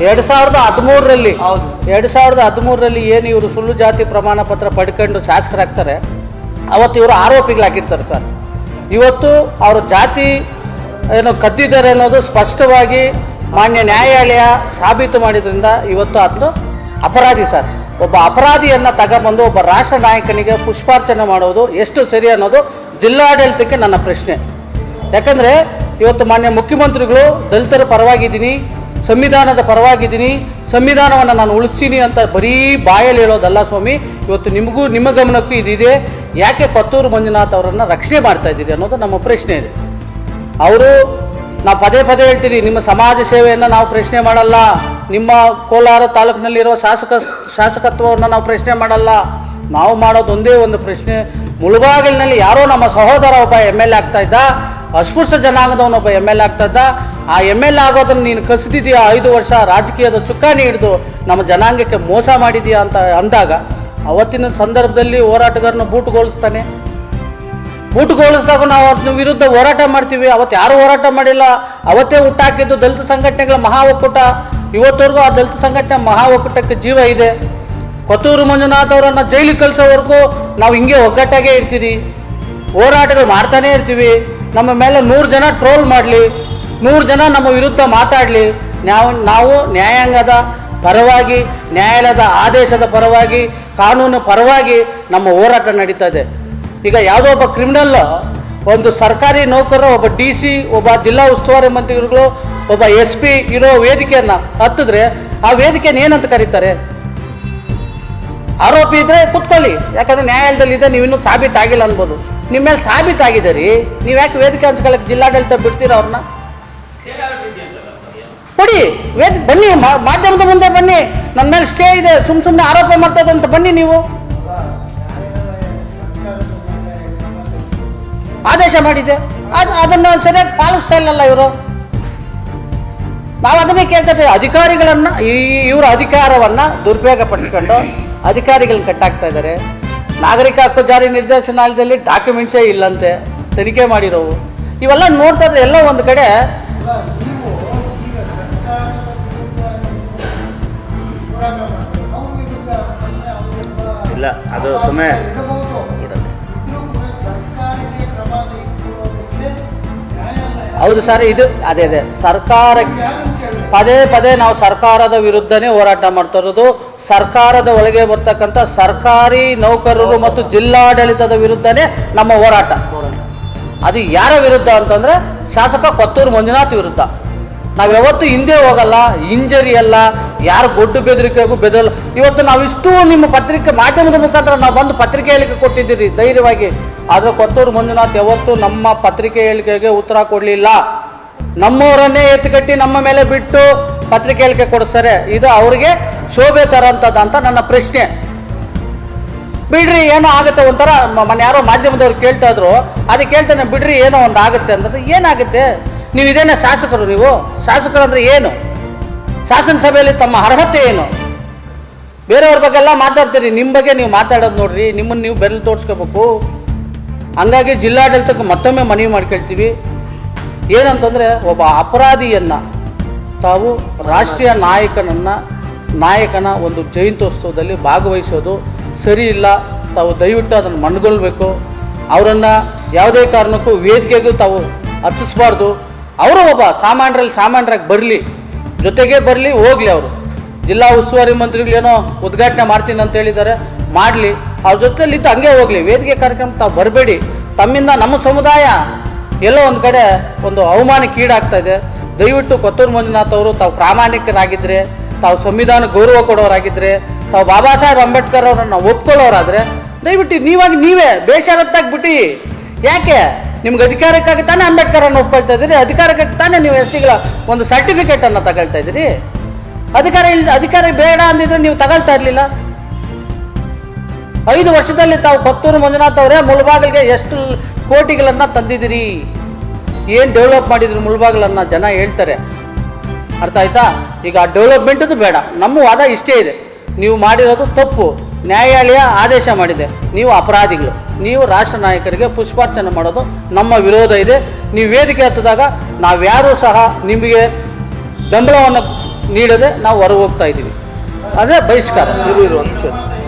2013ರಲ್ಲಿ ಹೌದು. 2013ರಲ್ಲಿ ಏನು ಇವರು ಸುಳ್ಳು ಜಾತಿ ಪ್ರಮಾಣ ಪತ್ರ ಪಡ್ಕೊಂಡು ಶಾಸಕರಾಗ್ತಾರೆ, ಅವತ್ತು ಇವರು ಆರೋಪಿಗಳಾಗಿರ್ತಾರೆ ಸರ್. ಇವತ್ತು ಅವರ ಜಾತಿ ಏನೋ ಕದ್ದಿದ್ದಾರೆ ಅನ್ನೋದು ಸ್ಪಷ್ಟವಾಗಿ ಮಾನ್ಯ ನ್ಯಾಯಾಲಯ ಸಾಬೀತು ಮಾಡಿದ್ರಿಂದ ಇವತ್ತು ಅದನ್ನು ಅಪರಾಧಿ ಸರ್. ಒಬ್ಬ ಅಪರಾಧಿಯನ್ನು ತಗೊಂಬಂದು ಒಬ್ಬ ರಾಷ್ಟ್ರ ನಾಯಕನಿಗೆ ಪುಷ್ಪಾರ್ಚನೆ ಮಾಡೋದು ಎಷ್ಟು ಸರಿ ಅನ್ನೋದು ಜಿಲ್ಲಾಡಳಿತಕ್ಕೆ ನನ್ನ ಪ್ರಶ್ನೆ. ಯಾಕಂದರೆ ಇವತ್ತು ಮಾನ್ಯ ಮುಖ್ಯಮಂತ್ರಿಗಳು ದಲಿತರ ಪರವಾಗಿದ್ದೀನಿ, ಸಂವಿಧಾನದ ಪರವಾಗಿದ್ದೀನಿ, ಸಂವಿಧಾನವನ್ನು ನಾನು ಉಳಿಸ್ತೀನಿ ಅಂತ ಬರೀ ಬಾಯಲ್ಲಿ ಹೇಳೋದಲ್ಲ ಸ್ವಾಮಿ. ಇವತ್ತು ನಿಮಗೂ ನಿಮ್ಮ ಗಮನಕ್ಕೂ ಇದಿದೆ. ಯಾಕೆ ಕೊತ್ತೂರು ಮಂಜುನಾಥ್ ಅವರನ್ನು ರಕ್ಷಣೆ ಮಾಡ್ತಾ ಇದ್ದೀರಿ ಅನ್ನೋದು ನಮ್ಮ ಪ್ರಶ್ನೆ ಇದೆ. ಅವರು ನಾವು ಪದೇ ಪದೇ ಹೇಳ್ತೀರಿ, ನಿಮ್ಮ ಸಮಾಜ ಸೇವೆಯನ್ನು ನಾವು ಪ್ರಶ್ನೆ ಮಾಡಲ್ಲ, ನಿಮ್ಮ ಕೋಲಾರ ತಾಲೂಕಿನಲ್ಲಿರೋ ಶಾಸಕತ್ವವನ್ನು ನಾವು ಪ್ರಶ್ನೆ ಮಾಡಲ್ಲ. ನಾವು ಮಾಡೋದು ಒಂದೇ ಒಂದು ಪ್ರಶ್ನೆ, ಮುಳುಬಾಗಿಲಿನಲ್ಲಿ ಯಾರೋ ನಮ್ಮ ಸಹೋದರ ಒಬ್ಬ MLA ಆಗ್ತಾ ಇದ್ದ, ಅಸ್ಪೃಶ್ಯ ಜನಾಂಗದವನೊಬ್ಬ MLA ಆಗ್ತಾ ಇದ್ದ. ಆ MLA ಆಗೋದನ್ನು ನೀನು ಕಸಿದಿದೆಯಾ, 5 ವರ್ಷ ರಾಜಕೀಯದ ಚುಕ್ಕಾಣಿ ಹಿಡಿದು ನಮ್ಮ ಜನಾಂಗಕ್ಕೆ ಮೋಸ ಮಾಡಿದೆಯಾ ಅಂತ ಅಂದಾಗ ಅವತ್ತಿನ ಸಂದರ್ಭದಲ್ಲಿ ಹೋರಾಟಗಾರನ ಬೂಟುಗೊಳಿಸ್ತಾನೆ. ಬೂಟುಗೊಳಿಸಿದಾಗ ನಾವು ಅವ್ರ ವಿರುದ್ಧ ಹೋರಾಟ ಮಾಡ್ತೀವಿ. ಅವತ್ತು ಯಾರು ಹೋರಾಟ ಮಾಡಿಲ್ಲ, ಅವತ್ತೇ ಹುಟ್ಟಾಕಿದ್ದು ದಲಿತ ಸಂಘಟನೆಗಳ ಮಹಾ ಒಕ್ಕೂಟ. ಇವತ್ತವರೆಗೂ ಆ ದಲಿತ ಸಂಘಟನೆ ಮಹಾ ಒಕ್ಕೂಟಕ್ಕೆ ಜೀವ ಇದೆ. ಕೊತ್ತೂರು ಮಂಜುನಾಥ್ ಅವರನ್ನು ಜೈಲಿಗೆ ಕಳಿಸೋವರೆಗೂ ನಾವು ಹಿಂಗೆ ಒಗ್ಗಟ್ಟಾಗೇ ಇರ್ತೀವಿ, ಹೋರಾಟಗಳು ಮಾಡ್ತಾನೇ ಇರ್ತೀವಿ. ನಮ್ಮ ಮೇಲೆ 100 ಜನ ಟ್ರೋಲ್ ಮಾಡಲಿ, 100 ಜನ ನಮ್ಮ ವಿರುದ್ಧ ಮಾತಾಡಲಿ, ನಾವು ನ್ಯಾಯಾಂಗದ ಪರವಾಗಿ, ನ್ಯಾಯಾಲಯದ ಆದೇಶದ ಪರವಾಗಿ, ಕಾನೂನು ಪರವಾಗಿ ನಮ್ಮ ಹೋರಾಟ ನಡೀತಾ ಇದೆ. ಈಗ ಯಾವುದೋ ಒಬ್ಬ ಕ್ರಿಮಿನಲ್, ಒಂದು ಸರ್ಕಾರಿ ನೌಕರರು, ಒಬ್ಬ DC, ಒಬ್ಬ ಜಿಲ್ಲಾ ಉಸ್ತುವಾರಿ ಮಂತ್ರಿಗಳು, ಒಬ್ಬ SP ಇರೋ ವೇದಿಕೆಯನ್ನು ಹತ್ತಿದ್ರೆ ಆ ವೇದಿಕೆಯನ್ನು ಏನಂತ ಕರೀತಾರೆ? ಆರೋಪಿ ಇದ್ದರೆ ಕುತ್ಕೊಳ್ಳಿ, ಯಾಕಂದರೆ ನ್ಯಾಯಾಲಯದಲ್ಲಿ ಇದೆ, ನೀವು ಇನ್ನೂ ಸಾಬೀತಾಗಿಲ್ಲ ಅನ್ಬೋದು. ನಿಮ್ಮ ಮೇಲೆ ಸಾಬೀತಾಗಿದೆ ರೀ, ನೀವು ಯಾಕೆ ವೇದಿಕೆ ಹಂಚ್ಕೊಳ್ಳೋಕೆ ಜಿಲ್ಲಾಡಳಿತ ಬಿಡ್ತೀರ? ಅವ್ರನ್ನ ಕೊಡಿ, ಬನ್ನಿ, ಮಾಧ್ಯಮದ ಮುಂದೆ ಬನ್ನಿ, ನನ್ನ ಮೇಲೆ ಸ್ಟೇ ಇದೆ, ಸುಮ್ಮನೆ ಆರೋಪ ಮಾಡ್ತದಂತ ಬನ್ನಿ. ನೀವು ಆದೇಶ ಮಾಡಿದೆ, ಅದನ್ನು ಸರಿಯಾಗಿ ಪಾಲಿಸ್ತಾ ಇಲ್ಲಲ್ಲ ಇವರು. ನಾವು ಅದನ್ನೇ ಕೇಳ್ತಾ ಇದ್ದೀವಿ. ಅಧಿಕಾರಿಗಳನ್ನು, ಇವರ ಅಧಿಕಾರವನ್ನು ದುರುಪಯೋಗ ಪಡಿಸ್ಕೊಂಡು ಅಧಿಕಾರಿಗಳನ್ನ ಕಟ್ಟಾಕ್ತಾ ಇದ್ದಾರೆ. ನಾಗರಿಕ ಹಕ್ಕು ಜಾರಿ ನಿರ್ದೇಶನಾಲಯದಲ್ಲಿ ಡಾಕ್ಯುಮೆಂಟ್ಸೇ ಇಲ್ಲಂತೆ, ತನಿಖೆ ಮಾಡಿರೋವು. ಇವೆಲ್ಲ ನೋಡ್ತಾ ಇದ್ರೆ ಎಲ್ಲ ಒಂದು ಕಡೆ ಇಲ್ಲ, ಅದು ಸುಮ್ಮನೆ ಹೌದು ಸರ್. ಇದು ಅದೇ ಸರ್ಕಾರ ಪದೇ ಪದೇ ನಾವು ಸರ್ಕಾರದ ವಿರುದ್ಧನೇ ಹೋರಾಟ ಮಾಡ್ತಾ ಇರೋದು. ಸರ್ಕಾರದ ಒಳಗೆ ಬರ್ತಕ್ಕಂಥ ಸರ್ಕಾರಿ ನೌಕರರು ಮತ್ತು ಜಿಲ್ಲಾಡಳಿತದ ವಿರುದ್ಧನೇ ನಮ್ಮ ಹೋರಾಟ. ಅದು ಯಾರ ವಿರುದ್ಧ ಅಂತಂದರೆ ಶಾಸಕ ಕೊತ್ತೂರು ಮಂಜುನಾಥ್ ವಿರುದ್ಧ. ನಾವು ಯಾವತ್ತೂ ಹಿಂದೆ ಹೋಗಲ್ಲ, ಇಂಜರಿ ಅಲ್ಲ, ಯಾರು ಗೊಡ್ಡು ಬೆದರಿಕೆಗೂ ಬೆದರಲ್ಲ. ಇವತ್ತು ನಾವಿಷ್ಟು ನಿಮ್ಮ ಪತ್ರಿಕೆ ಮಾಧ್ಯಮದ ಮುಖಾಂತರ ನಾವು ಬಂದು ಪತ್ರಿಕೆ ಹೇಳಿಕೆ ಕೊಟ್ಟಿದ್ದೀರಿ ಧೈರ್ಯವಾಗಿ. ಆದರೆ ಕೊತ್ತೂರು ಮಂಜುನಾಥ್ ಯಾವತ್ತೂ ನಮ್ಮ ಪತ್ರಿಕೆ ಹೇಳಿಕೆಗೆ ಉತ್ತರ ಕೊಡಲಿಲ್ಲ. ನಮ್ಮವರನ್ನೇ ಎತ್ತುಕಟ್ಟಿ ನಮ್ಮ ಮೇಲೆ ಬಿಟ್ಟು ಪತ್ರಿಕೆ ಹೇಳಿಕೆ ಕೊಡಿಸ್ತಾರೆ. ಇದು ಅವರಿಗೆ ಶೋಭೆ ತರೋಂಥದ್ದು ಅಂತ ನನ್ನ ಪ್ರಶ್ನೆ. ಬಿಡ್ರಿ, ಏನೋ ಆಗುತ್ತೆ ಒಂಥರ. ಮೊನ್ನೆ ಯಾರೋ ಮಾಧ್ಯಮದವ್ರು ಕೇಳ್ತಾ ಇದ್ರು, ಅದಕ್ಕೆ ಕೇಳ್ತಾನೆ, ಬಿಡ್ರಿ ಏನೋ ಒಂದು ಆಗುತ್ತೆ ಅಂತಂದ್ರೆ ಏನಾಗುತ್ತೆ? ನೀವು ಇದೇನೇ ಶಾಸಕರು? ನೀವು ಶಾಸಕರು ಅಂದರೆ ಏನು? ಶಾಸನಸಭೆಯಲ್ಲಿ ತಮ್ಮ ಅರ್ಹತೆ ಏನು? ಬೇರೆಯವ್ರ ಬಗ್ಗೆ ಎಲ್ಲ ಮಾತಾಡ್ತೀರಿ, ನಿಮ್ಮ ಬಗ್ಗೆ ನೀವು ಮಾತಾಡೋದು ನೋಡ್ರಿ, ನಿಮ್ಮನ್ನು ನೀವು ಬೆರಳು ತೋರಿಸ್ಕೋಬೇಕು. ಹಂಗಾಗಿ ಜಿಲ್ಲಾಡಳಿತಕ್ಕೆ ಮತ್ತೊಮ್ಮೆ ಮನವಿ ಮಾಡ್ಕೊಳ್ತೀವಿ. ಏನಂತಂದರೆ, ಒಬ್ಬ ಅಪರಾಧಿಯನ್ನು ತಾವು ರಾಷ್ಟ್ರೀಯ ನಾಯಕನ ಒಂದು ಜಯಂತ್ಯೋತ್ಸವದಲ್ಲಿ ಭಾಗವಹಿಸೋದು ಸರಿ ಇಲ್ಲ. ತಾವು ದಯವಿಟ್ಟು ಅದನ್ನು ಮನಗೊಳ್ಬೇಕು. ಅವರನ್ನು ಯಾವುದೇ ಕಾರಣಕ್ಕೂ ವೇದಿಕೆಗೂ ತಾವು ಹತ್ತಿಸ್ಬಾರ್ದು. ಅವರು ಒಬ್ಬ ಸಾಮಾನ್ಯರಾಗಿ ಬರಲಿ, ಜೊತೆಗೆ ಬರಲಿ, ಹೋಗಲಿ. ಅವರು ಜಿಲ್ಲಾ ಉಸ್ತುವಾರಿ ಮಂತ್ರಿಗಳೇನೋ ಉದ್ಘಾಟನೆ ಮಾಡ್ತೀನಿ ಅಂತ ಹೇಳಿದ್ದಾರೆ, ಮಾಡಲಿ. ಅವ್ರ ಜೊತೆಲಿದ್ದು ಹಂಗೆ ಹೋಗಲಿ. ವೇದಿಕೆ ಕಾರ್ಯಕ್ರಮ ತಾವು ಬರಬೇಡಿ. ತಮ್ಮಿಂದ ನಮ್ಮ ಸಮುದಾಯ ಎಲ್ಲೋ ಒಂದು ಕಡೆ ಒಂದು ಅವಮಾನಕ್ಕೀಡಾಗ್ತಾ ಇದೆ. ದಯವಿಟ್ಟು ಕೊತ್ತೂರು ಮಂಜುನಾಥ್ ಅವರು ತಾವು ಪ್ರಾಮಾಣಿಕರಾಗಿದ್ದರೆ, ತಾವು ಸಂವಿಧಾನ ಗೌರವ ಕೊಡೋರಾಗಿದ್ದರೆ, ತಾವು ಬಾಬಾ ಸಾಹೇಬ್ ಅಂಬೇಡ್ಕರ್ ಅವರನ್ನು ಒಪ್ಕೊಳ್ಳೋರಾದರೆ ದಯವಿಟ್ಟು ನೀವೇ ಬೇಷರತ್ತಾಗ್ಬಿಟ್ಟು. ಯಾಕೆ ನಿಮ್ಗೆ ಅಧಿಕಾರಕ್ಕಾಗಿ ತಾನೇ ಅಂಬೇಡ್ಕರನ್ನು ಒಪ್ಕೊಳ್ತಾ ಇದ್ದೀರಿ? ಅಧಿಕಾರಕ್ಕಾಗಿ ತಾನೇ ನೀವು SCಗಳ ಒಂದು ಸರ್ಟಿಫಿಕೇಟನ್ನು ತಗೊಳ್ತಾ ಇದ್ದೀರಿ? ಅಧಿಕಾರ ಬೇಡ ಅಂದಿದ್ರೆ ನೀವು ತಗೊಳ್ತಾ ಇರಲಿಲ್ಲ. 5 ವರ್ಷದಲ್ಲಿ ತಾವು ಕೊತ್ತೂರು ಮಂಜುನಾಥ್ ಅವರೇ ಮುಳಬಾಗಿಲಿಗೆ ಎಷ್ಟು ಕೋಟಿಗಳನ್ನು ತಂದಿದ್ದೀರಿ, ಏನು ಡೆವಲಪ್ ಮಾಡಿದ್ರು ಮುಳಬಾಗಿಲನ್ನು ಜನ ಹೇಳ್ತಾರೆ. ಅರ್ಥ ಆಯ್ತಾ? ಈಗ ಡೆವಲಪ್ಮೆಂಟದು ಬೇಡ. ನಮ್ಮ ವಾದ ಇಷ್ಟೇ ಇದೆ, ನೀವು ಮಾಡಿರೋದು ತಪ್ಪು. ನ್ಯಾಯಾಲಯ ಆದೇಶ ಮಾಡಿದೆ, ನೀವು ಅಪರಾಧಿಗಳು. ನೀವು ರಾಷ್ಟ್ರ ನಾಯಕರಿಗೆ ಪುಷ್ಪಾರ್ಚನೆ ಮಾಡೋದು ನಮ್ಮ ವಿರೋಧ ಇದೆ. ನೀವು ವೇದಿಕೆ ಹತ್ತಿದಾಗ ನಾವ್ಯಾರೂ ಸಹ ನಿಮಗೆ ಬೆಂಬಲವನ್ನು ನೀಡದೆ ನಾವು ಹೊರಗೆ ಹೋಗ್ತಾ ಇದ್ದೀವಿ. ಅಂದರೆ ಬಹಿಷ್ಕಾರ. ಇರು ಒಂದು ನಿಮಿಷ.